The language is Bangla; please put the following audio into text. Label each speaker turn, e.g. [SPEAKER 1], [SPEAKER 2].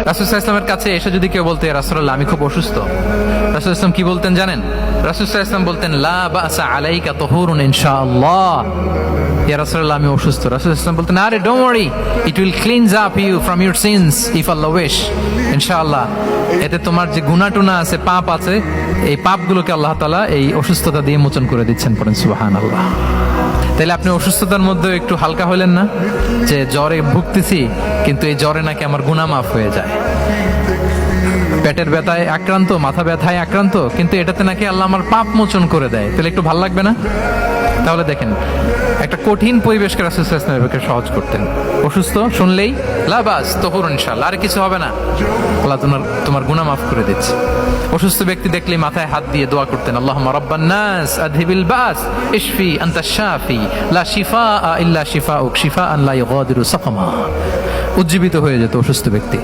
[SPEAKER 1] রাসূল সাল্লাল্লাহু আলাইহি ওয়াসাল্লামের কাছে এসে যদি কেউ বলতে, রাসূলুল্লাহ আমি খুব অসুস্থ, রাসূল ইসলাম কি বলতেন জানেন? রাসূল সাল্লাল্লাহু আলাইহি ওয়াসাল্লাম বলতেন, লা বাসা আলাইকা তুহুরুন ইনশাআল্লাহ। ইয়া রাসূলুল্লাহ আমি অসুস্থ। রাসূল সাল্লাল্লাহু আলাইহি ওয়াসাল্লাম বলতেন, আরে don't worry, it will cleanse up you from your sins if Allah wish. ইনশাআল্লাহ এতে তোমার যে গুনাহ টুনা আছে, পাপ আছে, এই পাপগুলোকে আল্লাহ তাআলা এই অসুস্থতা দিয়ে মোচন করে দিচ্ছেন। পড়েন সুবহানাল্লাহ। তাইলে আপনি অসুস্থতার মধ্যে একটু হালকা হলেন না, যে জ্বরে ভুগতেছি কিন্তু এই জ্বরে নাকি আমার গুনাহ মাফ হয়ে যায়। পেটের ব্যথায় আক্রান্ত, মাথা ব্যথায় আক্রান্ত, কিন্তু এটাতে নাকি আল্লাহ আমার পাপ মোচন করে দেয়, তাহলে একটু ভালো লাগবে না? তাহলে দেখেন, একটা কঠিন পরিবেশকে রাসূল সাল্লাল্লাহু আলাইহি ওয়াসাল্লাম সহজ করতেন। অসুস্থ শুনলেই লা বাস তুহুরুন ইনশাআল্লাহ, আর কিছু হবে না, আল্লাহ তোমার গুনাহ মাফ করে দিচ্ছে। অসুস্থ ব্যক্তি দেখলেই মাথায় হাত দিয়ে দোয়া করতেন, আল্লাহুম্মা রাব্বান নাস আযহিবিল বাস ইশফি আনতাশ শাফি লা শিফাআ ইল্লা শিফাউক শিফাআন লা ইউগাদিরু সাকামা। উজ্জীবিত হয়ে যেত অসুস্থ ব্যক্তি।